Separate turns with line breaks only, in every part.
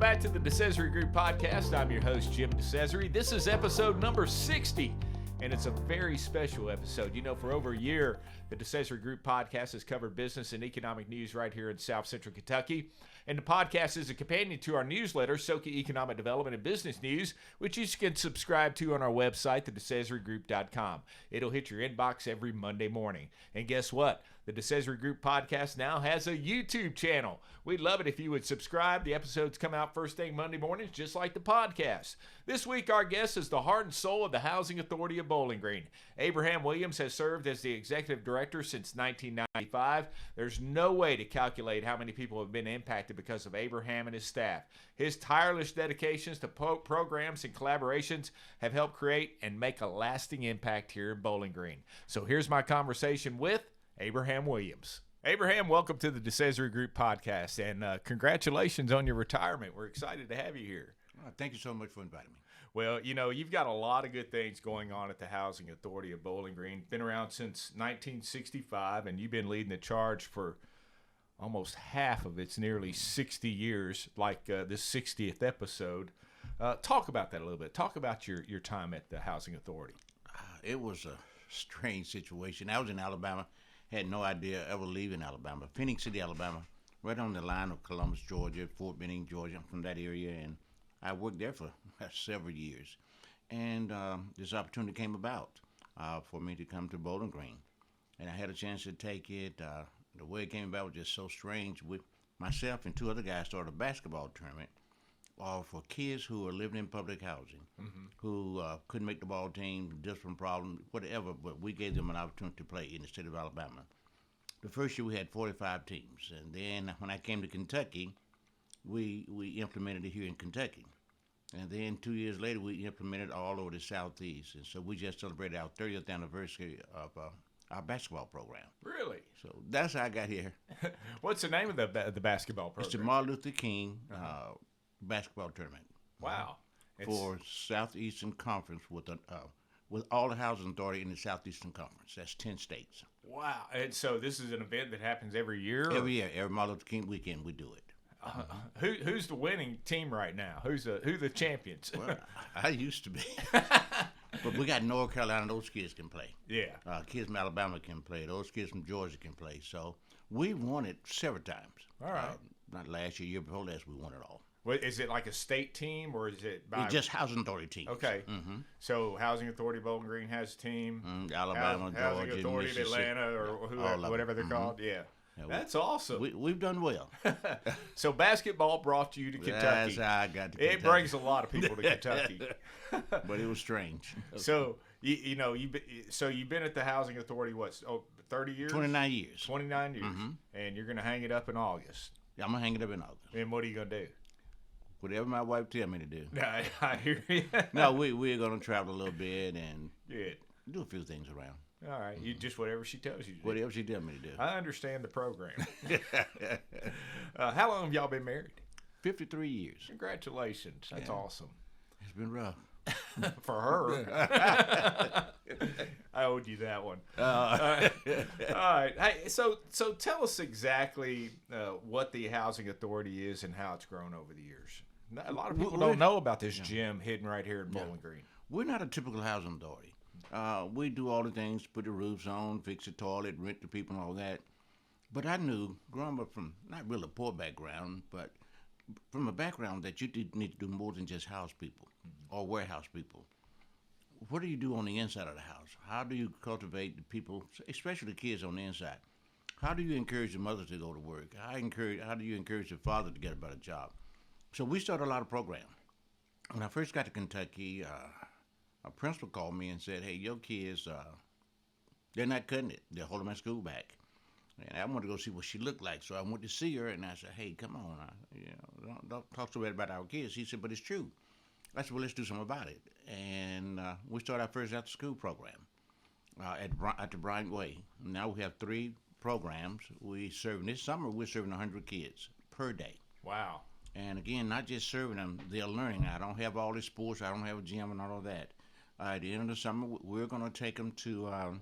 back to the DeCesare Group Podcast. I'm your host, Jim DeCesare. This is episode number 60, and it's a very special episode. You know, for over a year, the DeCesare Group Podcast has covered business and economic news right here in South Central Kentucky. And the podcast is a companion to our newsletter, Soka Economic Development and Business News, which you can subscribe to on our website, thedecesaregroup.com. It'll hit your inbox every Monday morning. And guess what? The DeCesare Group Podcast now has a YouTube channel. We'd love it if you would subscribe. The episodes come out first thing Monday mornings, just like the podcast. This week, our guest is the heart and soul of the Housing Authority of Bowling Green. Abraham Williams has served as the executive director since 1995. There's no way to calculate how many people have been impacted because of Abraham and his staff. His tireless dedications to programs and collaborations have helped create and make a lasting impact here in Bowling Green. So here's my conversation with Abraham Williams. Abraham, welcome to the DeCesare Group Podcast, and congratulations on your retirement. We're excited to have you here.
Thank you so much for inviting me.
Well, you know, you've got a lot of good things going on at the Housing Authority of Bowling Green. Been around since 1965, and you've been leading the charge for almost half of its nearly 60 years, like this 60th episode. Talk about that a little bit. Talk about your time at the Housing Authority.
It was a strange situation. I was in Alabama. Had no idea ever leaving Alabama. Phoenix City, Alabama, right on the line of Columbus, Georgia, Fort Benning, Georgia. I'm from that area, and I worked there for several years. And this opportunity came about for me to come to Bowling Green, and I had a chance to take it. The way it came about was just so strange. With myself and two other guys started a basketball tournament for kids who are living in public housing, who couldn't make the ball team, different problems, whatever, but we gave them an opportunity to play in the state of Alabama. The first year we had 45 teams, and then when I came to Kentucky, we implemented it here in Kentucky. And then 2 years later, we implemented all over the Southeast, and so we just celebrated our 30th anniversary of our basketball program.
Really?
So that's how I got here.
What's the name of the basketball program?
It's the Martin Luther King basketball tournament.
Wow.
For Southeastern Conference with all the housing authority in the Southeastern Conference. That's 10 states.
Wow. And so this is an event that happens every year?
Every year. Every Martin Luther King weekend we do it.
Who's the winning team right now? Who the champions?
Well, I used to be. But we got North Carolina. Those kids can play.
Yeah.
Kids from Alabama can play. Those kids from Georgia can play. So we won it several times.
All right.
Not last year before last, we won it all.
Is it like a state team, or is it by...
It's just housing authority teams.
Okay. So Housing Authority Bowling Green has a team.
Alabama, Georgia,
Housing Authority of Atlanta, or whatever they're called. Yeah. That's awesome.
We've done well.
So basketball brought you to Kentucky.
That's how I got to Kentucky.
It brings a lot of people to Kentucky.
But it was strange.
So you've been at the Housing Authority 30 years?
29 years.
29 years. And you're going to hang it up in August.
Yeah, I'm gonna hang it up in August.
And what are you going to do?
Whatever my wife tell me to do.
I hear you.
No, we're going to travel a little bit and
Good.
Do a few things around.
All right. You just whatever she tells you to do.
Whatever she tells me to do.
I understand the program. How long have y'all been married?
53 years.
Congratulations. That's awesome.
It's been rough.
For her. I owed you that one. All right. Hey, so tell us exactly what the Housing Authority is and how it's grown over the years. A lot of people don't know about this gym hidden right here in Bowling Green.
We're not a typical housing authority. We do all the things, put the roofs on, fix the toilet, rent to people and all that. But I knew, growing up from not really a poor background, but from a background that you need to do more than just house people or warehouse people. What do you do on the inside of the house? How do you cultivate the people, especially the kids on the inside? How do you encourage the mother to go to work? How do you encourage the father to get a better job? So we started a lot of programs. When I first got to Kentucky, a principal called me and said, hey, your kids, they're not cutting it. They're holding my school back. And I wanted to go see what she looked like. So I went to see her, and I said, hey, come on. Don't talk so bad about our kids. He said, but it's true. I said, well, let's do something about it. And we started our first after-school program at the Bryant Way. Now we have 3 programs. This summer, we're serving 100 kids per day.
Wow.
And again, not just serving them, they're learning. I don't have all the sports. I don't have a gym and all of that. At the end of the summer, we're going to take them to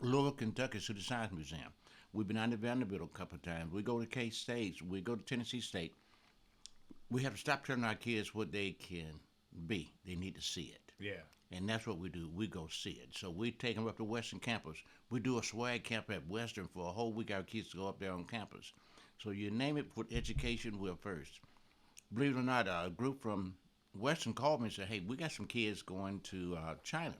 Louisville, Kentucky, to the Science Museum. We've been out to Vanderbilt a couple of times. We go to K-State. We go to Tennessee State. we have to stop telling our kids what they can be. They need to see it.
Yeah.
And that's what we do. We go see it. So we take them up to Western campus. We do a swag camp at Western for a whole week. Our kids go up there on campus. So you name it, with education, we're first. Believe it or not, a group from Western called me and said, hey, we got some kids going to China.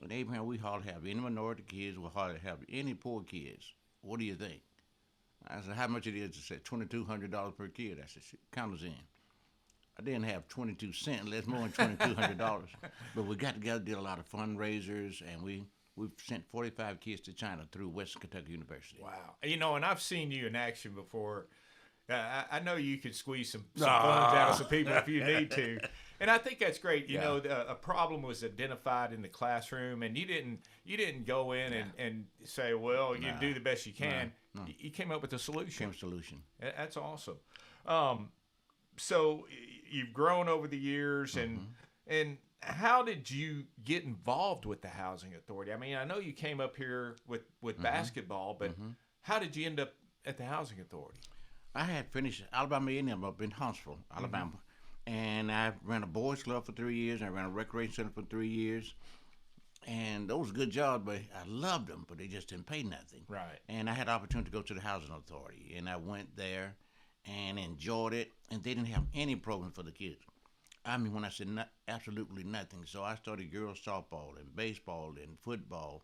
And Abraham, we hardly have any minority kids. We hardly have any poor kids. What do you think? I said, how much it is? They said, $2,200 per kid. I said, count us in. I didn't have 22 cents, less more than $2,200. But we got together, did a lot of fundraisers, and we've sent 45 kids to China through Western Kentucky University.
Wow. And I've seen you in action before. I know you could squeeze some funds out of some people if you need to. And I think that's great. You know, a problem was identified in the classroom, and you didn't go in and say, well, you do the best you can. No. You came up with a solution. That's awesome. So you've grown over the years, and how did you get involved with the Housing Authority? I mean, I know you came up here with basketball, but how did you end up at the Housing Authority?
I had finished Alabama A&M up in Huntsville, Alabama, and I ran a boys club for 3 years. I ran a recreation center for 3 years, and those were good jobs, but I loved them, but they just didn't pay nothing.
Right.
And I had the opportunity to go to the Housing Authority, and I went there and enjoyed it, and they didn't have any program for the kids. I mean, when I said absolutely nothing. So I started girls softball and baseball and football.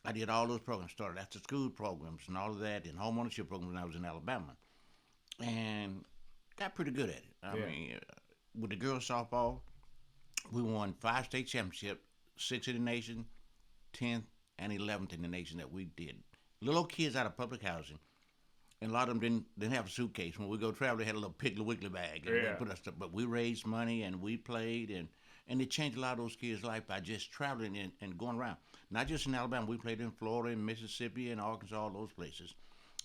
I did all those programs, started after school programs and all of that, and home ownership programs when I was in Alabama. And got pretty good at it. I mean, with the girls softball, we won 5 state championships, 6 in the nation, 10th and 11th in the nation that we did. Little kids out of public housing. And a lot of them didn't have a suitcase. When we go travel, they had a little Piggly Wiggly bag. And they put us stuff. But we raised money and we played. And it changed a lot of those kids' life by just traveling and going around. Not just in Alabama. We played in Florida and Mississippi and Arkansas, all those places.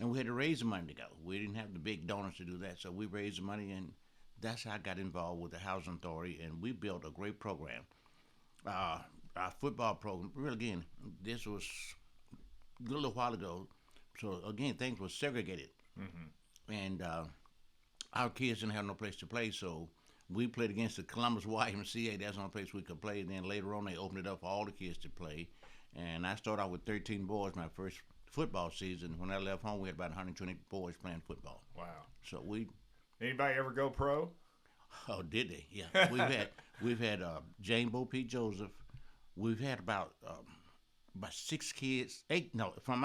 And we had to raise the money to go. We didn't have the big donors to do that. So we raised the money. And that's how I got involved with the Housing Authority. And we built a great program. Our football program, really, again, this was a little while ago. So, again, things were segregated. And our kids didn't have no place to play, so we played against the Columbus YMCA. That's the only place we could play. And then later on, they opened it up for all the kids to play. And I started out with 13 boys my first football season. When I left home, we had about 120 boys playing football.
Wow.
So
Anybody ever go pro?
Oh, did they? Yeah. We've had Jane Bo P. Joseph. We've had about 6 kids. 8. No, from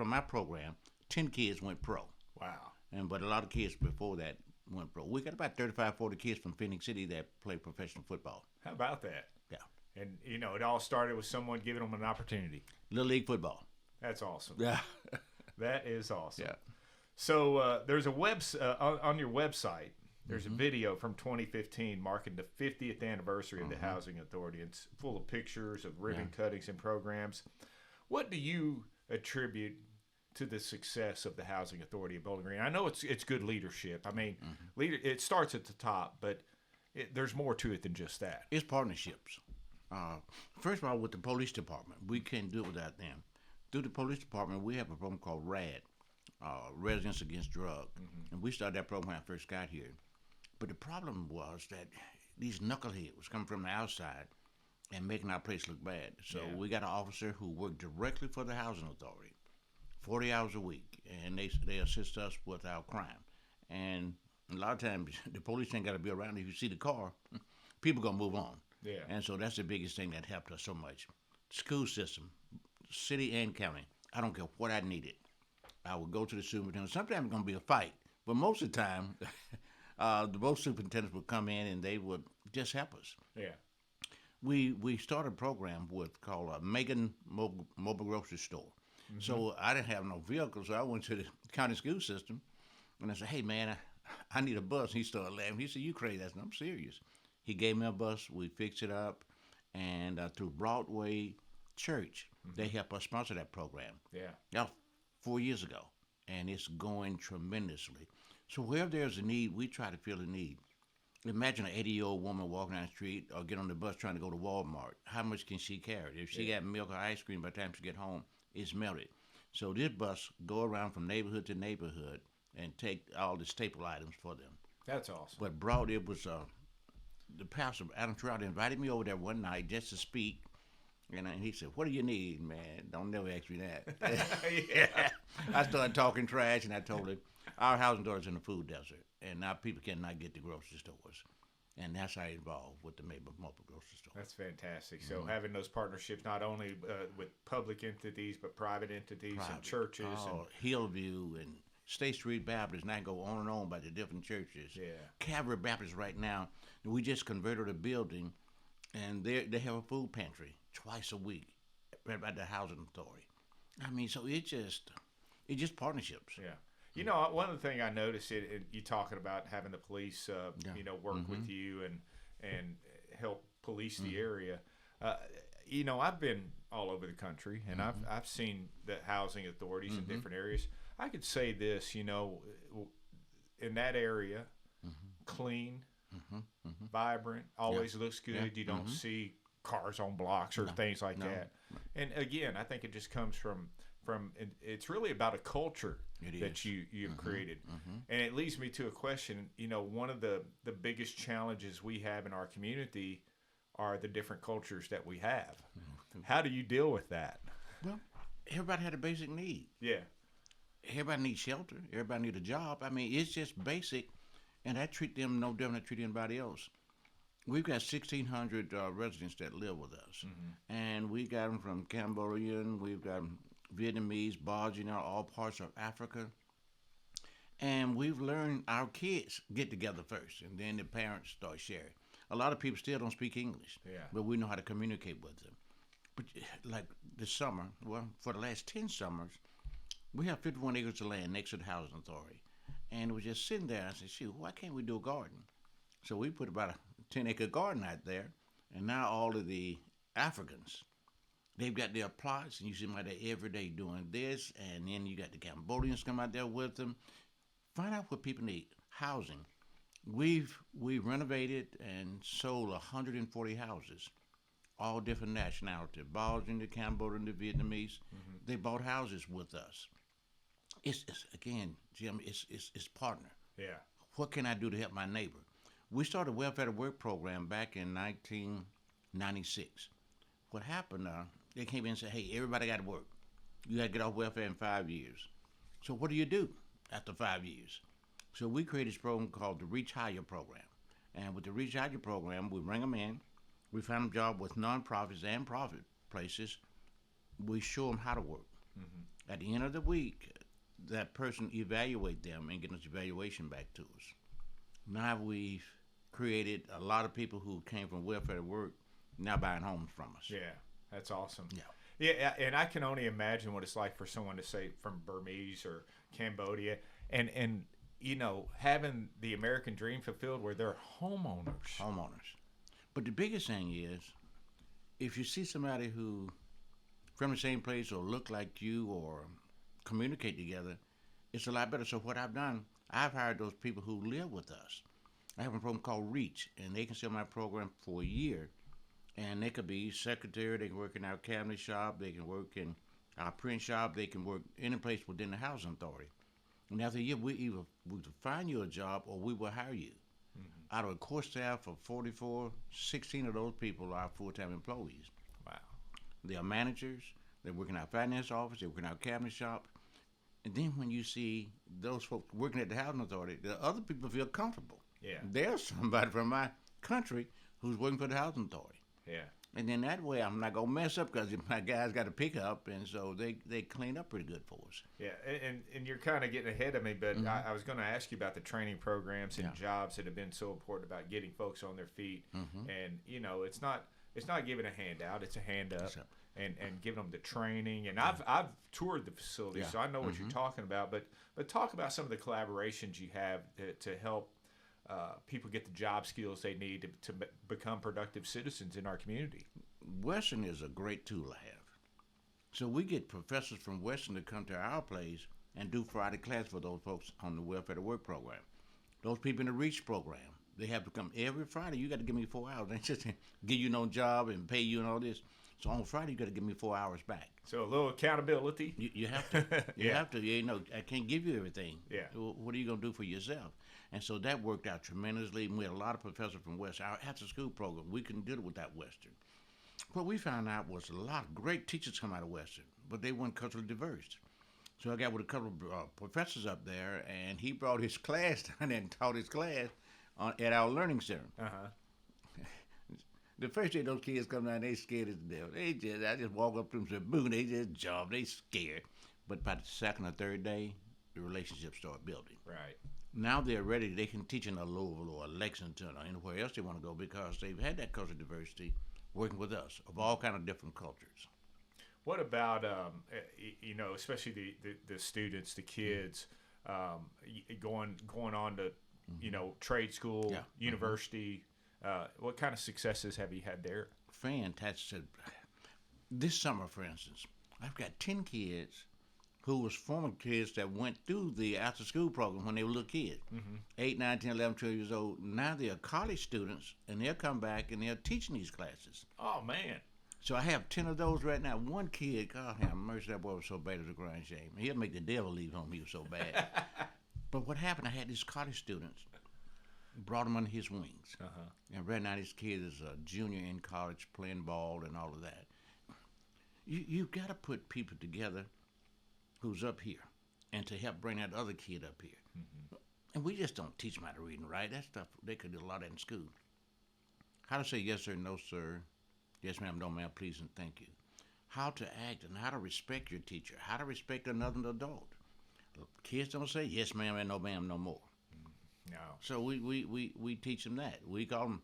my program, 10 kids went pro.
Wow.
But a lot of kids before that went pro. We got about 35, 40 kids from Phoenix City that play professional football.
How about that?
Yeah.
And, it all started with someone giving them an opportunity.
Little League football.
That's awesome.
Yeah.
That is awesome.
Yeah.
So there's a on your website, there's a video from 2015 marking the 50th anniversary of the Housing Authority. It's full of pictures of ribbon cuttings and programs. What do you attribute to the success of the Housing Authority of Bowling Green? I know it's good leadership. I mean, it starts at the top, but there's more to it than just that.
It's partnerships. First of all, with the police department, we can't do it without them. Through the police department, we have a program called RAD, Residents Against Drug, and we started that program when I first got here. But the problem was that these knuckleheads was coming from the outside and making our place look bad. So we got an officer who worked directly for the Housing Authority, 40 hours a week, and they assist us with our crime. And a lot of times, the police ain't got to be around. If you see the car, people going to move on.
Yeah.
And so that's the biggest thing that helped us so much. School system, city and county, I don't care what I needed. I would go to the superintendent. Sometimes it's going to be a fight, but most of the time, both superintendents would come in and they would just help us.
Yeah.
We started a program called Megan Mobile Grocery Store. So I didn't have no vehicle, so I went to the county school system, and I said, hey, man, I need a bus. He started laughing. He said, you crazy. I said, I'm serious. He gave me a bus. We fixed it up, and through Broadway Church, they helped us sponsor that program.
Yeah.
Yeah, 4 years ago, and it's going tremendously. So wherever there's a need, we try to fill the need. Imagine an 80-year-old woman walking down the street or get on the bus trying to go to Walmart. How much can she carry? If she got milk or ice cream by the time she get home, it's melted. So this bus go around from neighborhood to neighborhood and take all the staple items for them.
That's awesome.
But it was the pastor, Adam Trout, invited me over there one night just to speak. And he said, "What do you need, man? Don't never ask me that."
Yeah.
I started talking trash, and I told him, our housing authority is in the food desert, and our people cannot get to grocery stores. And that's how I involved with the Maple grocery store.
That's fantastic. So having those partnerships not only with public entities, but private entities and churches.
Oh, Hillview and State Street Baptist, and I go on and on by the different churches.
Yeah.
Calvary Baptist right now, we just converted a building, and they have a food pantry twice a week right by the housing authority. I mean, so it's just partnerships.
Yeah. You know, one of the things I noticed, you talking about having the police, work with you and help police the area. I've been all over the country, and I've seen the housing authorities in different areas. I could say this, in that area, clean, vibrant, always looks good.
Yeah.
You don't see cars on blocks or things like that. And again, I think it just comes from it's really about a culture that you've created. And it leads me to a question. One of the biggest challenges we have in our community are the different cultures that we have. How do you deal with that?
Well, everybody had a basic need.
Yeah.
Everybody needs shelter. Everybody needs a job. I mean, it's just basic, and I treat them no different than I treat anybody else. We've got 1,600 residents that live with us, and we got them from Cambodian, we've got Vietnamese, Bajan, all parts of Africa. And we've learned our kids get together first, and then the parents start sharing. A lot of people still don't speak English, but we know how to communicate with them. But like this summer, well, for the last 10 summers, we have 51 acres of land next to the housing authority. And it was just sitting there. I said, shoot, why can't we do a garden? So we put about a 10-acre garden out there, and now all of the Africans, they've got their plots, and you see them out there every day doing this, and then you got the Cambodians come out there with them. Find out what people need. Housing. We've renovated and sold 140 houses, all different nationalities. Bajan, the Cambodian, the Vietnamese. They bought houses with us. It's again, Jim, it's partner.
Yeah.
What can I do to help my neighbor? We started a welfare to work program back in 1996. What happened, they came in and said, hey, everybody got to work. You got to get off welfare in 5 years. So what do you do after 5 years? So we created this program called the Reach Higher program. And with the Reach Higher program, we bring them in. We find them a job with nonprofits and profit places. We show them how to work. At the end of the week, that person evaluate them and get us evaluation back to us. Now we've created a lot of people who came from welfare to work now buying homes from us.
Yeah, that's awesome.
Yeah.
Yeah, and I can only imagine what it's like for someone to say from Burmese or Cambodia and having the American dream fulfilled where they're homeowners. But
the biggest thing is, if you see somebody who from the same place or look like you or communicate together, it's a lot better. So what I've done, I've hired those people who live with us. I have a program called Reach, and they can sit on my program for a year. And they could be secretary, they can work in our cabinet shop, they can work in our print shop, they can work any place within the housing authority. And after a year, we will find you a job or we will hire you. Out of a core staff of 44, 16 of those people are full-time employees.
Wow.
They are managers, they work in our finance office, they work in our cabinet shop. And then when you see those folks working at the housing authority, the other people feel comfortable.
Yeah.
There's somebody from my country who's working for the housing authority.
Yeah.
And then that way I'm not going to mess up because my guys got to pick up, and so they clean up pretty good for us.
Yeah, and you're kind of getting ahead of me, but I was going to ask you about the training programs and jobs that have been so important about getting folks on their feet. And, it's not giving a handout, it's a hand up. And giving them the training. And I've toured the facility, so I know what you're talking about. But talk about some of the collaborations you have to help people get the job skills they need to become productive citizens in our community.
Western is a great tool to have. So we get professors from Western to come to our place and do Friday class for those folks on the Welfare to Work program. Those people in the Reach program, they have to come every Friday. You got to give me 4 hours. They just give you no job and pay you and all this. So on Friday, you got to give me 4 hours back.
So a little accountability.
You have to. You have to. I can't give you everything.
Yeah.
What are you going to do for yourself? And so that worked out tremendously. And we had a lot of professors from Western. Our after-school program, we couldn't do it without Western. What we found out was a lot of great teachers come out of Western, but they weren't culturally diverse. So I got with a couple of professors up there, and he brought his class down there and taught his class at our learning center. The first day those kids come down, they scared as the devil. I just walk up to them and say, boo, they just jump, they scared. But by the second or third day, the relationships start building.
Right.
Now they're ready. They can teach in a Louisville or a Lexington or anywhere else they want to go because they've had that cultural diversity working with us of all kind of different cultures.
What about, especially the students, the kids, going on to, trade school, university? What kind of successes have you had there?
Fantastic. This summer, for instance, I've got 10 kids who was former kids that went through the after-school program when they were little kids, 8, 9, 10, 11, 12 years old. Now they're college students, and they'll come back, and they're teaching these classes.
Oh, man.
So I have 10 of those right now. One kid, God have mercy, that boy was so bad it was a crying shame. He'll make the devil leave home. He was so bad. But what happened, I had these college students, brought them under his wings. And right now this kid is a junior in college playing ball and all of that. You've got to put people together who's up here and to help bring that other kid up here. And we just don't teach them how to read and write. That stuff, they could do a lot of that in school. How to say yes sir, no sir, yes ma'am, no ma'am, please and thank you. How to act and how to respect your teacher, how to respect another adult. Kids don't say yes ma'am and no ma'am no more.
No.
So we teach them that. We call them,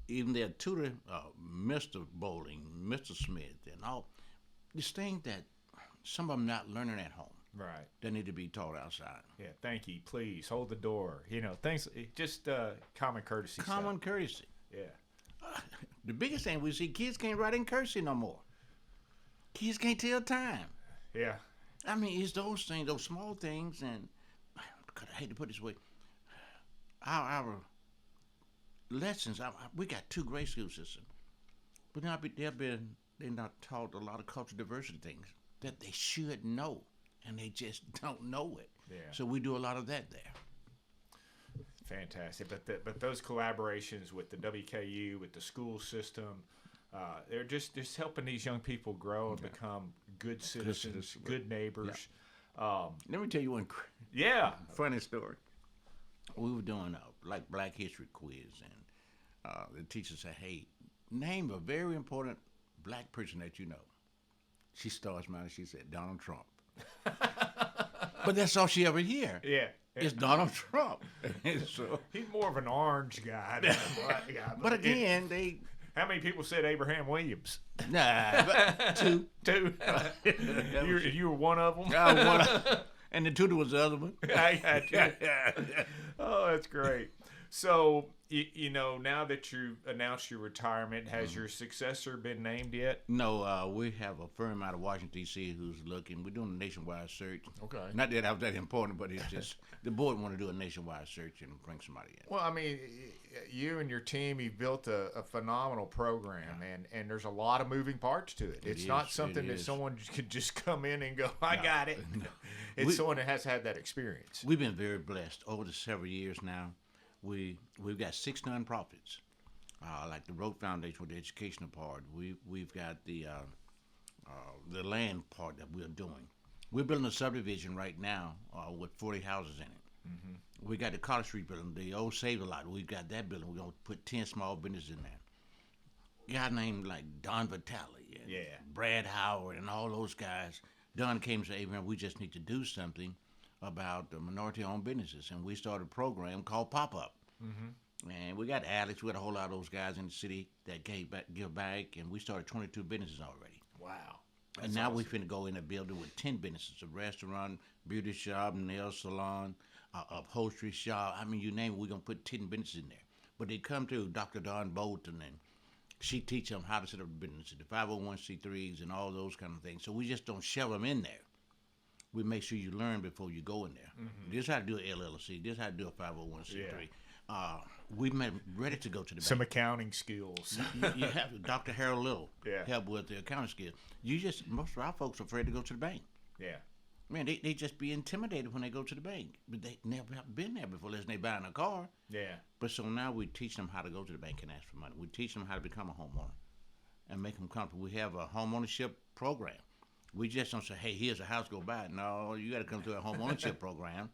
even their tutor, Mr. Bowling, Mr. Smith, and all these things that some of them not learning at home.
Right.
They need to be taught outside.
Yeah, thank you, please, hold the door. Things, just common courtesy
Common
stuff.
courtesy.
Yeah.
The biggest thing we see, kids can't write in cursive no more. Kids can't tell time.
Yeah.
I mean, it's those things, those small things, and God, I hate to put it this way, our lessons, we got 2 grade school systems, but they're not taught a lot of cultural diversity things that they should know, and they just don't know it.
Yeah.
So we do a lot of that there.
Fantastic. But those collaborations with the WKU, with the school system, they're just helping these young people grow and become good citizens, good neighbors.
Yeah. Let me tell you one funny story. We were doing like Black History quiz, and the teacher said, hey, name a very important black person that you know. She started smiling. She said, Donald Trump. But that's all she ever hear.
Yeah.
It's Donald Trump. So,
he's more of an orange guy than a black guy.
But again,
how many people said Abraham Williams?
Nah, but 2.
2. You were one of them?
And the tutor was the other one.
I got you. Oh, that's great. So, now that you announced your retirement, has your successor been named yet?
No, we have a firm out of Washington, D.C. who's looking. We're doing a nationwide search.
Okay.
Not that I was that important, but it's just the board want to do a nationwide search and bring somebody in.
Well, I mean, you and your team, you've built a phenomenal program, and there's a lot of moving parts to it. It's not something that someone could just come in and go, I got it. No. It's someone that has had that experience.
We've been very blessed over the several years now. We've got 6 nonprofits, like the Road Foundation with the educational part. We've got the land part that we're doing. We're building a subdivision right now with 40 houses in it. We got the College Street building, the old Save-A-Lot. We've got that building. We're gonna put 10 small businesses in there. Guy named like Don Vitale and Brad Howard and all those guys. Don came and said, hey man, we just need to do something about the minority-owned businesses, and we started a program called Pop-Up. And we got Alex, we got a whole lot of those guys in the city that give back, and we started 22 businesses already.
Wow.
And now we finna go in a building with 10 businesses, a restaurant, beauty shop, nail salon, upholstery shop. I mean, you name it, we're gonna put 10 businesses in there. But they come to Dr. Dawn Bolton, and she teach them how to set up businesses, the 501c3s and all those kind of things. So we just don't shove them in there. We make sure you learn before you go in there. This is how to do an LLC. This is how to do a 501c3. We ready to go to the bank.
Some accounting skills.
You have Dr. Harold Little help with the accounting skills. Most of our folks are afraid to go to the bank.
Yeah.
Man, they just be intimidated when they go to the bank. But they never have been there before, unless they buying a car.
Yeah.
But so now we teach them how to go to the bank and ask for money. We teach them how to become a homeowner and make them comfortable. We have a homeownership program. We just don't say, hey, here's a house, go buy it. No, you got to come to a homeownership program.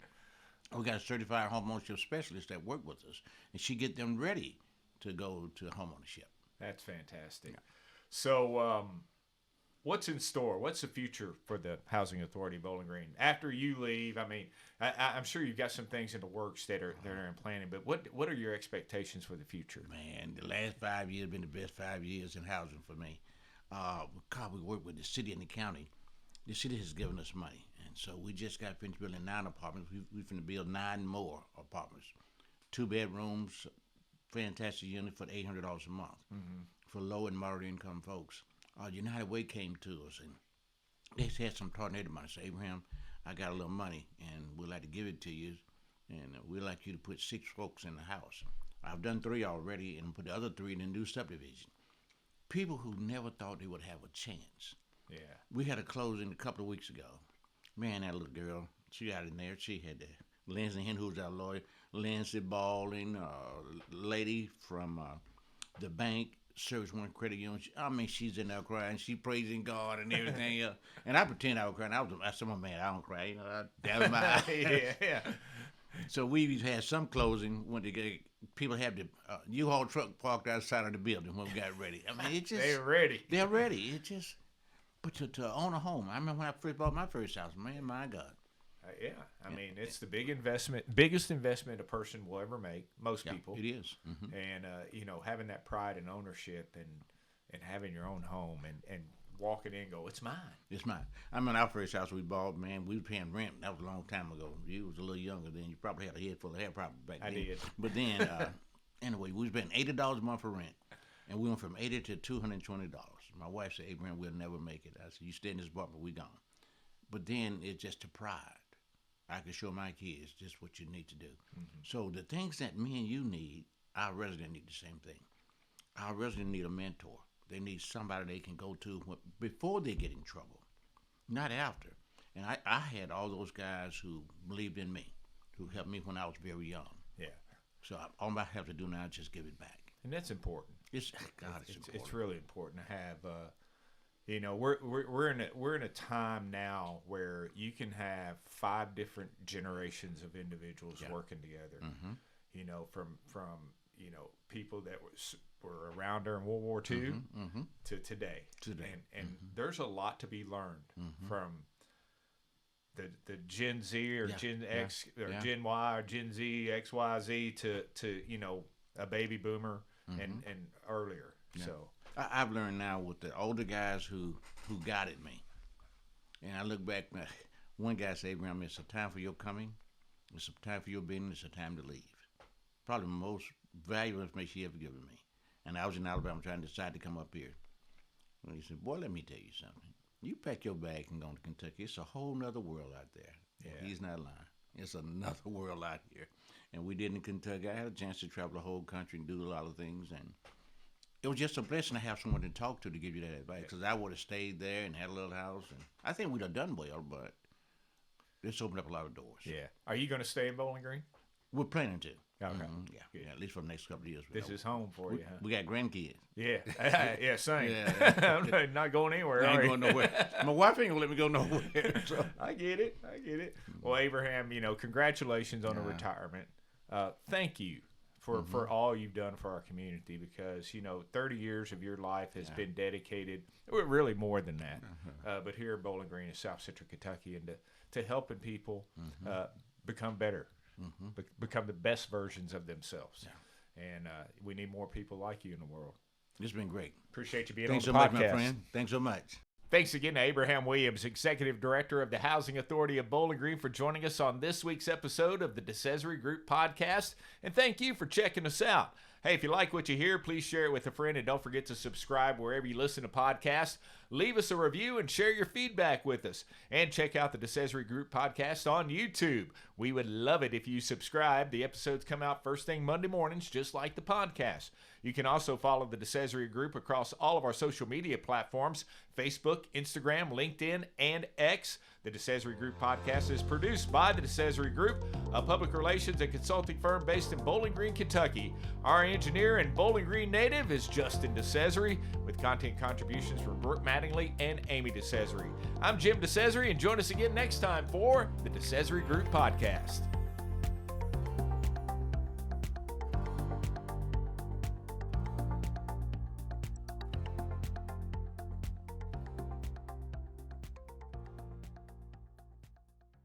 We got a certified homeownership specialist that work with us, and she get them ready to go to homeownership.
That's fantastic. Yeah. So, what's in store? What's the future for the Housing Authority of Bowling Green after you leave? I mean, I'm sure you've got some things in the works that are in planning, but what are your expectations for the future?
Man, the last 5 years have been the best 5 years in housing for me. We work with the city and the county. The city has given us money, and so we just got finished building 9 apartments. We're finna build 9 more apartments, 2 bedrooms, fantastic unit for $800 a month for low and moderate income folks. United Way came to us, and they had some tornado money. Said, Abraham, I got a little money, and we'd like to give it to you, and we'd like you to put 6 folks in the house. I've done 3 already, and put the other 3 in the new subdivision. People who never thought they would have a chance.
Yeah.
We had a closing a couple of weeks ago. Man, that little girl, she got in there. She had Lindsay Hen, who's our lawyer, Lindsay Balling, lady from the bank, Service One Credit Union. She's in there crying. She praising God and everything else. And I pretend I was crying. I said, man, I don't cry. I dab my eye.
Yeah.
So we've had some closing when people have the U-Haul truck parked outside of the building when we got ready. It just...
They're ready.
They're ready. It just... But to own a home, I remember when I first bought my first house, man, my God.
It's the biggest investment a person will ever make, most people.
It is. Mm-hmm.
And, having that pride and ownership and having your own home and walking in and go, it's mine.
It's mine. Our first house we bought, man, we were paying rent. That was a long time ago. You was a little younger then. You probably had a head full of hair probably back then.
I did.
But then, anyway, we spent $80 a month for rent. And we went from $80 to $220. My wife said, Abraham, we'll never make it. I said, you stay in this apartment, we gone. But then it's just a pride. I can show my kids just what you need to do. Mm-hmm. So the things that me and you need, our residents need the same thing. Our residents need a mentor. They need somebody they can go to before they get in trouble, not after. And I had all those guys who believed in me, who helped me when I was very young.
Yeah.
So all I have to do now is just give it back.
And that's important.
It's important.
It's really important to have. We're in a time now where you can have 5 different generations of individuals working together. Mm-hmm. From people that were around during World War II to today. And there's a lot to be learned from the Gen Z or Gen X or Gen Y or Gen Z, X, Y, Z to a baby boomer and earlier. Yeah. So
I've learned now with the older guys who guided me, and I look back. One guy said, Abraham, it's a time for your coming, it's a time for your being, it's a time to leave. Probably the most valuable information he ever given me. And I was in Alabama trying to decide to come up here. And he said, boy, let me tell you something. You pack your bag and go to Kentucky. It's a whole nother world out there. Yeah. He's not lying. It's another world out here. And we did in Kentucky. I had a chance to travel the whole country and do a lot of things. And it was just a blessing to have someone to talk to give you that advice. Because I would have stayed there and had a little house. And I think we'd have done well, but this opened up a lot of doors.
Yeah. Are you going to stay in Bowling Green?
We're planning to.
Okay.
Yeah, at least for the next couple of years.
This is home for you, huh?
We got grandkids.
Yeah. Yeah, same. Yeah. I'm not going anywhere.
I ain't going nowhere. My wife ain't going to let me go nowhere. So.
I get it. Well, Abraham, congratulations on the retirement. Thank you for all you've done for our community because, 30 years of your life has been dedicated, really more than that, but here at Bowling Green in South Central Kentucky and to helping people become better. Become the best versions of themselves. Yeah. And we need more people like you in the world.
It's been great.
Appreciate you being
on the
podcast.
Thanks so much, my friend. Thanks so much.
Thanks again to Abraham Williams, Executive Director of the Housing Authority of Bowling Green, for joining us on this week's episode of the DeCesare Group Podcast. And thank you for checking us out. Hey, if you like what you hear, please share it with a friend, and don't forget to subscribe wherever you listen to podcasts. Leave us a review and share your feedback with us. And check out the DeCesare Group Podcast on YouTube. We would love it if you subscribe. The episodes come out first thing Monday mornings, just like the podcast. You can also follow the DeCesare Group across all of our social media platforms: Facebook, Instagram, LinkedIn, and X. The DeCesare Group Podcast is produced by the DeCesare Group, a public relations and consulting firm based in Bowling Green, Kentucky. Our engineer and Bowling Green native is Justin DeCesare, with content contributions from Brooke Mattingly and Amy DeCesare. I'm Jim DeCesare, and join us again next time for the DeCesare Group Podcast.